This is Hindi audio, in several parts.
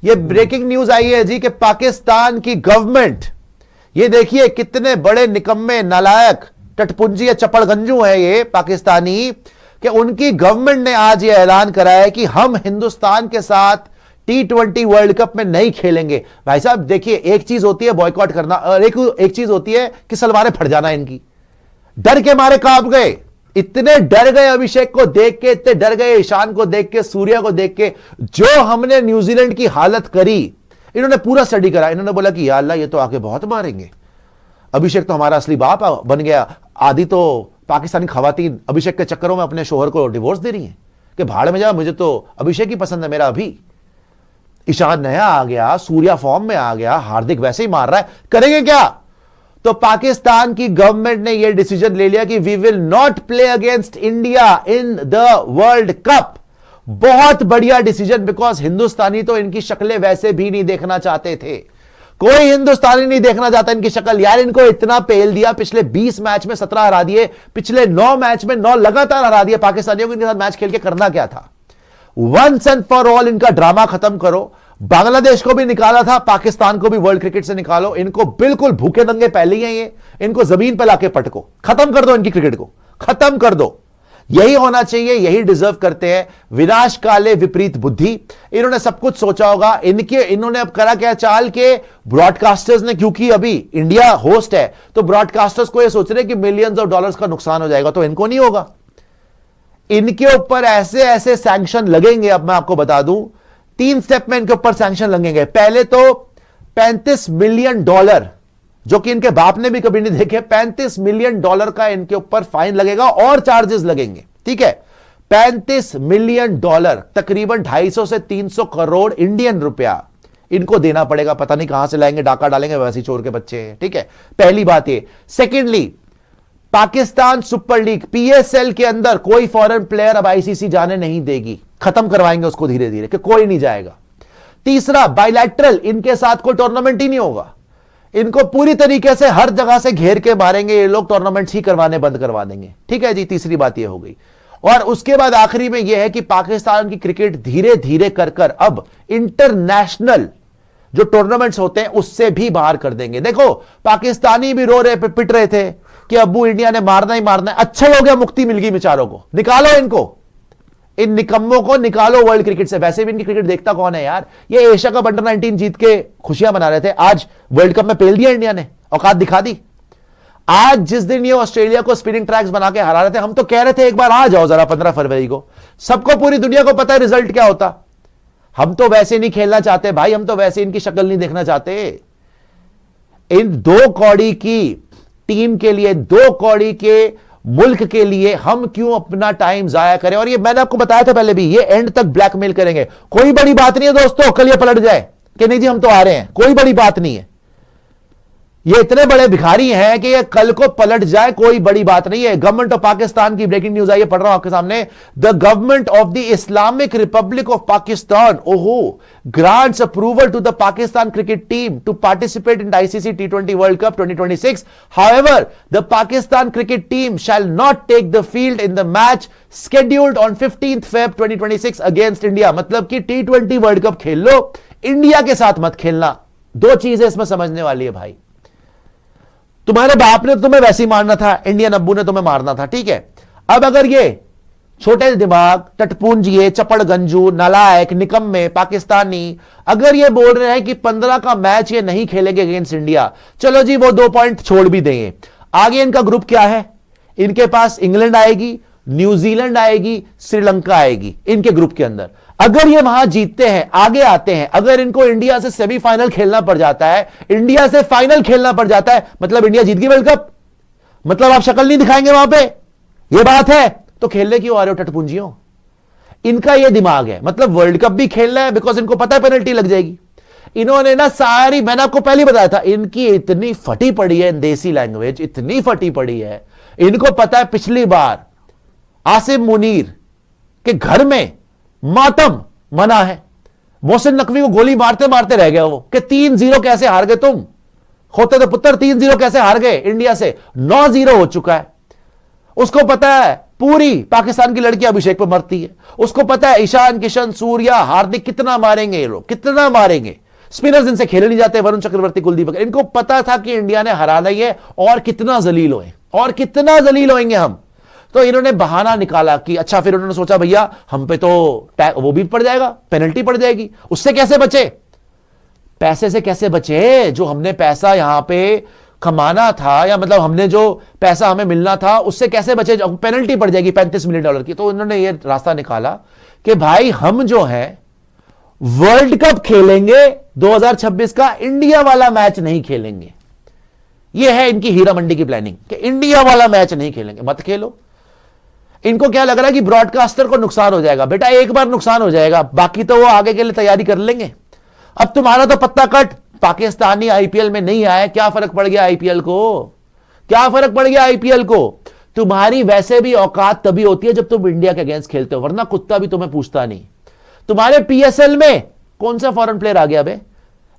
ये ब्रेकिंग न्यूज आई है जी कि पाकिस्तान की गवर्नमेंट, ये देखिए कितने बड़े निकम्मे नालायक टटपुंजी या चपड़गंजू है ये पाकिस्तानी, कि उनकी गवर्नमेंट ने आज ये ऐलान करा है कि हम हिंदुस्तान के साथ T20 वर्ल्ड कप में नहीं खेलेंगे। भाई साहब देखिए, एक चीज होती है बॉयकॉट करना और एक चीज होती है कि सलवारें फट जाना इनकी। डर के मारे कांप गए, इतने डर गए अभिषेक को देख के, इतने डर गए ईशान को देख के, सूर्या को देख के। जो हमने न्यूजीलैंड की हालत करी, इन्होंने पूरा स्टडी करा। इन्होंने बोला कि या अल्लाह ये तो आके बहुत मारेंगे, अभिषेक तो हमारा असली बाप बन गया। आधी तो पाकिस्तानी खवातीन अभिषेक के चक्करों में अपने शोहर को डिवोर्स दे रही हैं कि भाड़ में जा, मुझे तो अभिषेक ही पसंद है मेरा। अभी ईशान नया आ गया, सूर्या फॉर्म में आ गया, हार्दिक वैसे ही मार रहा है, करेंगे क्या? तो पाकिस्तान की गवर्नमेंट ने यह डिसीजन ले लिया कि we will not play against India in the World Cup. बहुत बढ़िया डिसीजन, बिकॉज हिंदुस्तानी तो इनकी शक्लें वैसे भी नहीं देखना चाहते थे। कोई हिंदुस्तानी नहीं देखना चाहता इनकी शक्ल। यार इनको इतना पेल दिया, पिछले 20 मैच में 17 हरा दिए, पिछले 9 मैच में 9 लगातार हरा दिए पाकिस्तानियों को। इनके साथ मैच खेल के करना क्या था? वंस एंड फॉर ऑल इनका ड्रामा खत्म करो। बांग्लादेश को भी निकाला था, पाकिस्तान को भी वर्ल्ड क्रिकेट से निकालो। इनको बिल्कुल भूखे दंगे पहले ही हैं ये, इनको जमीन पर लाके पटको, खत्म कर दो इनकी क्रिकेट को, खत्म कर दो। यही होना चाहिए, यही डिजर्व करते हैं। विनाश काले विपरीत बुद्धि, इन्होंने सब कुछ सोचा होगा। इन्होंने अब करा क्या चाल के ब्रॉडकास्टर्स ने, क्योंकि अभी इंडिया होस्ट है तो ब्रॉडकास्टर्स को यह सोच रहे कि मिलियंस ऑफ डॉलर्स का नुकसान हो जाएगा, तो इनको नहीं होगा। इनके ऊपर ऐसे ऐसे सैंक्शन लगेंगे। अब मैं आपको बता दूं, 3 स्टेप में इनके ऊपर सैंक्शन लगेंगे। पहले तो $35 मिलियन, जो कि इनके बाप ने भी कभी नहीं देखे, $35 मिलियन का इनके ऊपर फाइन लगेगा और चार्जेस लगेंगे। ठीक है, $35 मिलियन, तकरीबन 250 से 300 करोड़ इंडियन रुपया इनको देना पड़ेगा। पता नहीं कहां से लाएंगे, डाका डालेंगे, वैसे चोर के बच्चे हैं। ठीक है, पहली बात ये। Secondly, Pakistan super league PSL के अंदर कोई फॉरेन प्लेयर अब ICC जाने नहीं देगी, खत्म करवाएंगे उसको धीरे धीरे कि कोई नहीं जाएगा। तीसरा, बायलैटरल, इनके साथ कोई टूर्नामेंट ही नहीं होगा। इनको पूरी तरीके से हर जगह से घेर के मारेंगे ये लोग, टूर्नामेंट्स ही करवाने बंद करवा देंगे। ठीक है जी, तीसरी बात ये हो गई। और उसके बाद आखिरी में यह है कि पाकिस्तान की क्रिकेट धीरे धीरे कर अब इंटरनेशनल जो टूर्नामेंट्स होते हैं उससे भी बाहर कर देंगे। देखो पाकिस्तानी भी रो रहे, पिट रहे थे कि अब्बू इंडिया ने मारना ही मारना है। अच्छा ही हो गया, मुक्ति मिल गई बेचारों को। निकालो इनको, इन निकम्मों को निकालो वर्ल्ड क्रिकेट से। वैसे भी इनकी क्रिकेट देखता कौन है यार? ये एशिया कप अंडर 19 जीत के खुशियां मना रहे थे, आज वर्ल्ड कप में पेल दिया इंडिया ने, औकात दिखा दी। आज जिस दिन ये ऑस्ट्रेलिया को स्पिनिंग ट्रैक्स बना के हरा रहे थे, हम तो कह रहे थे एक बार आ जाओ जरा 15 फरवरी को। सबको, पूरी दुनिया को पता है रिजल्ट क्या होता। हम तो वैसे नहीं खेलना चाहते भाई, हम तो वैसे इनकी शक्ल नहीं देखना चाहते। इन 2 कौड़ी की टीम के लिए, 2 कौड़ी के मुल्क के लिए हम क्यों अपना टाइम जाया करें? और ये मैंने आपको बताया था पहले भी, ये एंड तक ब्लैकमेल करेंगे। कोई बड़ी बात नहीं है दोस्तों, कल ये पलट जाए कि नहीं जी हम तो आ रहे हैं, कोई बड़ी बात नहीं है। ये इतने बड़े भिखारी हैं कि ये कल को पलट जाए, कोई बड़ी बात नहीं है। गवर्नमेंट ऑफ पाकिस्तान की ब्रेकिंग न्यूज आई है, पढ़ रहा हूं आपके सामने। The government of the Islamic Republic of Pakistan, ओहो, grants approval to the Pakistan cricket team to participate in the ICC T20 World Cup 2026. However, the Pakistan cricket team shall not take the field in the match scheduled on 15th Feb 2026 against India. मतलब कि T20 वर्ल्ड कप खेल लो, इंडिया के साथ मत खेलना। 2 चीजें इसमें समझने वाली है भाई। तुम्हारे बाप ने तुम्हें वैसे ही मारना था, इंडियन अब्बू ने तुम्हें मारना था। ठीक है, अब अगर ये छोटे दिमाग, टटपूंजिए, चपड़गंजू, नालायक, निकम्मे पाकिस्तानी अगर ये बोल रहे हैं कि 15 का मैच ये नहीं खेलेंगे अगेंस्ट इंडिया, चलो जी वो 2 पॉइंट छोड़ भी देंगे। आगे इनका ग्रुप क्या है? इनके पास इंग्लैंड आएगी, न्यूजीलैंड आएगी, श्रीलंका आएगी इनके ग्रुप के अंदर। अगर ये वहां जीतते हैं, आगे आते हैं, अगर इनको इंडिया से सेमीफाइनल खेलना पड़ जाता है, इंडिया से फाइनल खेलना पड़ जाता है, मतलब इंडिया जीत गई वर्ल्ड कप, मतलब आप शक्ल नहीं दिखाएंगे वहां पे, ये बात है। तो खेलने क्यों आ रहे हो टटपुंजियों? इनका ये दिमाग है, मतलब वर्ल्ड कप भी खेलना है बिकॉज इनको पता है पेनल्टी लग जाएगी। इन्होंने ना सारी, मैंने आपको पहले बताया था, इनकी इतनी फटी पड़ी है देसी लैंग्वेज, इतनी फटी पड़ी है। इनको पता है पिछली बार आसिम मुनीर के घर में मातम मना है, मोहसिन नकवी को गोली मारते मारते रह गया वो कि 3-0 कैसे हार गए तुम, होते तो पुत्र 3-0 कैसे हार गए इंडिया से, 9-0 हो चुका है। उसको पता है पूरी पाकिस्तान की लड़की अभिषेक पर मरती है। उसको पता है ईशान किशन, सूर्या, हार्दिक कितना मारेंगे ये लोग, कितना मारेंगे। स्पिनर्स इनसे खेले नहीं जाते, वरुण चक्रवर्ती, कुलदीप, इनको पता था कि इंडिया ने हराना ही है और कितना जलील होए, और कितना जलील होएंगे हम। तो इन्होंने बहाना निकाला कि अच्छा, फिर उन्होंने सोचा भैया हम पे तो वो भी पड़ जाएगा, पेनल्टी पड़ जाएगी, उससे कैसे बचे, पैसे से कैसे बचे, जो हमने पैसा यहां पे कमाना था, या मतलब हमने जो पैसा हमें मिलना था उससे कैसे बचे, पेनल्टी पड़ जाएगी $35 मिलियन की। तो इन्होंने ये रास्ता निकाला कि भाई हम जो है वर्ल्ड कप खेलेंगे 2026 का, इंडिया वाला मैच नहीं खेलेंगे। ये है इनकी हीरा मंडी की प्लानिंग कि इंडिया वाला मैच नहीं खेलेंगे। मत खेलो। इनको क्या लग रहा है कि ब्रॉडकास्टर को नुकसान हो जाएगा। बेटा एक बार नुकसान हो जाएगा, बाकी तो वो आगे के लिए तैयारी कर लेंगे। अब तुम्हारा तो पत्ता कट, पाकिस्तानी आईपीएल में नहीं आया, क्या फर्क पड़ गया आईपीएल को, क्या फर्क पड़ गया आईपीएल को। तुम्हारी वैसे भी औकात तभी होती है जब तुम इंडिया के अगेंस्ट खेलते हो, वरना कुत्ता भी तुम्हें पूछता नहीं। तुम्हारे पीएसएल में कौन सा फॉरेन प्लेयर आ गया बे?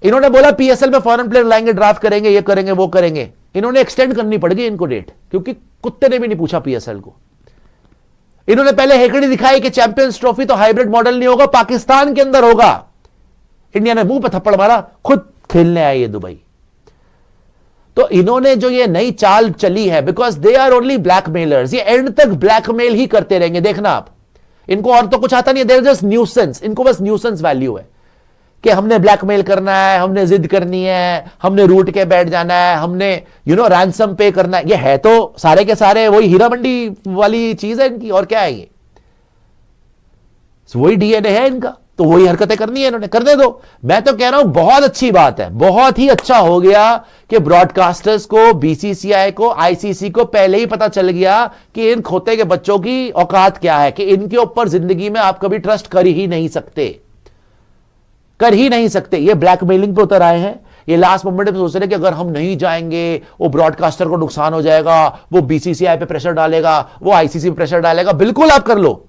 इन्होंने बोला पीएसएल में फॉरेन प्लेयर लाएंगे, ड्राफ्ट करेंगे, ये करेंगे, वो करेंगे। इन्होंने एक्सटेंड करनी पड़ गई इनको डेट, क्योंकि कुत्ते ने भी नहीं पूछा पीएसएल को। इन्होंने पहले हेकड़ी दिखाई कि चैंपियंस ट्रॉफी तो हाइब्रिड मॉडल नहीं होगा, पाकिस्तान के अंदर होगा। इंडिया ने मुंह पर थप्पड़ मारा, खुद खेलने आए ये दुबई। तो इन्होंने जो ये नई चाल चली है, because they are only blackmailers, ये एंड तक ब्लैकमेल ही करते रहेंगे, देखना आप। इनको और तो कुछ आता नहीं है, देयर जस्ट न्यूसेंस। इनको बस न्यूसेंस वैल्यू है कि हमने ब्लैकमेल करना है, हमने जिद करनी है, हमने रूट के बैठ जाना है, हमने रैंसम पे करना है। ये है तो सारे के सारे वही हीरा मंडी वाली चीज है इनकी, और क्या है ये, वही डीएनए है इनका। तो वही हरकतें करनी है इन्होंने, करने दो। मैं तो कह रहा हूं बहुत अच्छी बात है, बहुत ही अच्छा हो गया कि ब्रॉडकास्टर्स को, बीसीसीआई को, आईसीसी को पहले ही पता चल गया कि इन खोते के बच्चों की औकात क्या है, कि इनके ऊपर जिंदगी में आप कभी ट्रस्ट कर ही नहीं सकते, कर ही नहीं सकते। ये ब्लैकमेलिंग पे उतर आए हैं। ये लास्ट मोमेंट में सोच रहे हैं कि अगर हम नहीं जाएंगे वो ब्रॉडकास्टर को नुकसान हो जाएगा, वो बीसीसीआई पे प्रेशर डालेगा, वो आईसीसी पे प्रेशर डालेगा। बिल्कुल आप कर लो,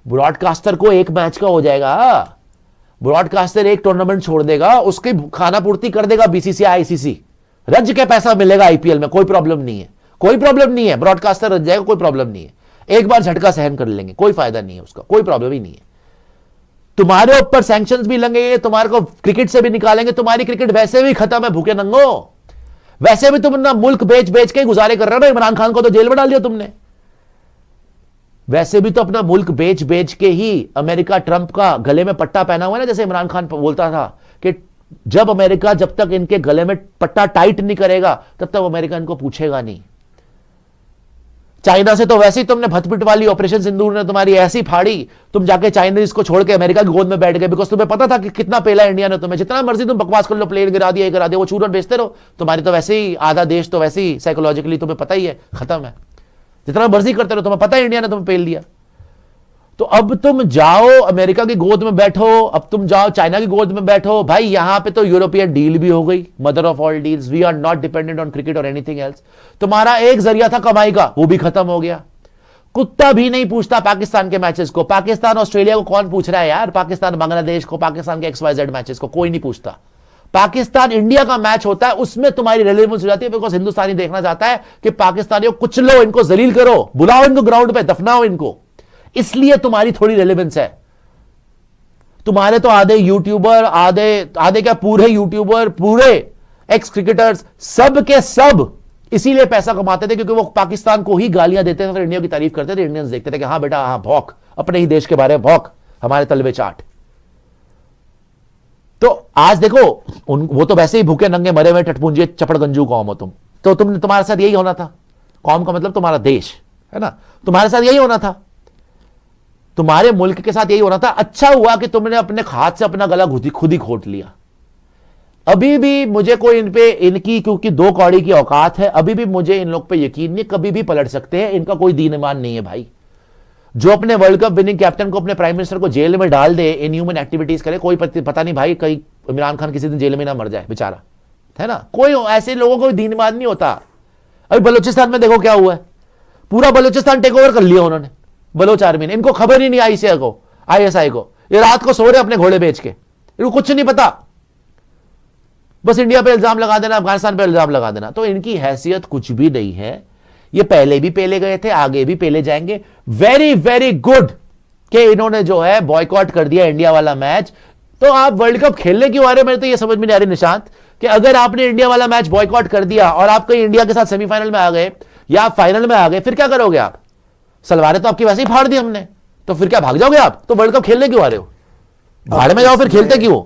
ब्रॉडकास्टर को एक मैच का हो जाएगा, ब्रॉडकास्टर एक टूर्नामेंट छोड़ देगा, उसकी खाना पूर्ति कर देगा बीसीसीआई आईसीसी, रज के पैसा मिलेगा आईपीएल में, कोई प्रॉब्लम नहीं है, कोई प्रॉब्लम नहीं है। ब्रॉडकास्टर रज जाएगा, कोई प्रॉब्लम नहीं है, एक बार झटका सहन कर लेंगे, कोई फायदा नहीं है उसका, कोई प्रॉब्लम ही नहीं है। तुम्हारे ऊपर सैंक्शंस भी लगेंगे, तुम्हारे को क्रिकेट से भी निकालेंगे, तुम्हारी क्रिकेट वैसे भी खत्म है भूखे नंगो। वैसे भी तुम ना मुल्क बेच बेच के गुजारे कर रहे हो ना, इमरान खान को तो जेल में डाल दिया तुमने। वैसे भी तो अपना मुल्क बेच बेच के ही अमेरिका ट्रंप का गले में पट्टा पहना हुआ है ना, जैसे इमरान खान बोलता था कि जब अमेरिका, जब तक इनके गले में पट्टा टाइट नहीं करेगा तब तक अमेरिका इनको पूछेगा नहीं। चाइना से तो वैसे ही तुमने भतपिट वाली ऑपरेशन सिंदूर ने तुम्हारी ऐसी फाड़ी, तुम जाके चाइनीज को छोड़ के अमेरिका की गोद में बैठ गए, बिकॉज तुम्हें पता था कि कितना पेला इंडिया ने तुम्हें। जितना मर्जी तुम बकवास कर लो, प्लेन गिरा दिया, गिरा दिया, वो चूरन बेचते रहो, तुम्हारी तो वैसे ही आधा देश तो वैसे ही साइकोलॉजिकली तुम्हें पता ही है खत्म है। जितना मर्जी करते रहो, तुम्हें पता है इंडिया ने तुम्हें पेल दिया। तो अब तुम जाओ अमेरिका की गोद में बैठो, अब तुम जाओ चाइना की गोद में बैठो। भाई यहां पे तो यूरोपियन डील भी हो गई, mother of all deals. We are not dependent on cricket और एनीथिंग एल्स। तुम्हारा एक जरिया था कमाई का, वो भी खत्म हो गया। कुत्ता भी नहीं पूछता पाकिस्तान के मैचेस को। पाकिस्तान ऑस्ट्रेलिया को कौन पूछ रहा है यार? पाकिस्तान बांग्लादेश को, पाकिस्तान के XYZ मैचेस को कोई नहीं पूछता। पाकिस्तान इंडिया का मैच होता है, उसमें तुम्हारी रेलेवेंस हो जाती है, बिकॉज हिंदुस्तानी देखना चाहता है कि पाकिस्तानियों को कुचलो, इनको जलील करो, बुलाओ इनको ग्राउंड पे, दफनाओ इनको। इसलिए तुम्हारी थोड़ी रेलेवेंस है। तुम्हारे तो आधे यूट्यूबर, आधे क्या पूरे यूट्यूबर, पूरे एक्स क्रिकेटर्स, सब के सब इसीलिए पैसा कमाते थे क्योंकि वो पाकिस्तान को ही गालियां देते थे, फिर इंडिया की तारीफ करते थे। इंडियंस देखते थे कि हाँ बेटा, हाँ भौंक, अपने ही देश के बारे में भौंक, हमारे तलवे चाट। तो आज देखो वो तो वैसे ही भूखे नंगे मरे हुए टटपुंजे चपड़गंजू कौम हो तुम। तो तुम्हारे साथ यही होना था। कौम का मतलब तुम्हारा देश है ना, तुम्हारे साथ यही होना था, तुम्हारे मुल्क के साथ यही होना था। अच्छा हुआ कि तुमने अपने हाथ से अपना गला खुद ही घोट लिया। अभी भी मुझे कोई इनकी क्योंकि 2 कौड़ी की औकात है, अभी भी मुझे इन लोग पे यकीन नहीं, कभी भी पलट सकते हैं। इनका कोई दीन ईमान नहीं है भाई। जो अपने वर्ल्ड कप विनिंग कैप्टन को, अपने प्राइम मिनिस्टर को जेल में डाल दे, इनह्यूमन एक्टिविटीज करे, कोई पता नहीं भाई, कहीं इमरान खान किसी दिन जेल में ना मर जाए बेचारा, है ना। कोई ऐसे लोगों को दीन ईमान नहीं होता। अभी बलूचिस्तान में देखो क्या हुआ है, पूरा बलूचिस्तान टेक ओवर कर लिया उन्होंने, बलोच आर्मी ने। इनको खबर ही नहीं ISI को, ये रात को सो रहे अपने घोड़े बेच के, इनको कुछ नहीं पता, बस इंडिया पे इल्जाम लगा देना, अफगानिस्तान पे इल्जाम लगा देना। तो इनकी हैसियत कुछ भी नहीं है। ये पहले भी पेले गए थे, आगे भी पेले जाएंगे। वेरी वेरी गुड कि इन्होंने जो है बॉयकॉट कर दिया इंडिया वाला मैच। तो आप वर्ल्ड कप खेलने क्यों आ रहे हो, मेरे तो ये समझ में नहीं आ रही निशांत, कि अगर आपने इंडिया वाला मैच बॉयकॉट कर दिया और आप कहीं इंडिया के साथ सेमीफाइनल में आ गए या आप फाइनल में आ गए, फिर क्या करोगे आप? सलवारें तो आपकी वैसे ही फाड़ दी हमने, तो फिर क्या भाग जाओगे आप? तो वर्ल्ड कप खेलने क्यों आ रहे हो? भाड़ में जाओ, फिर खेलते क्यों?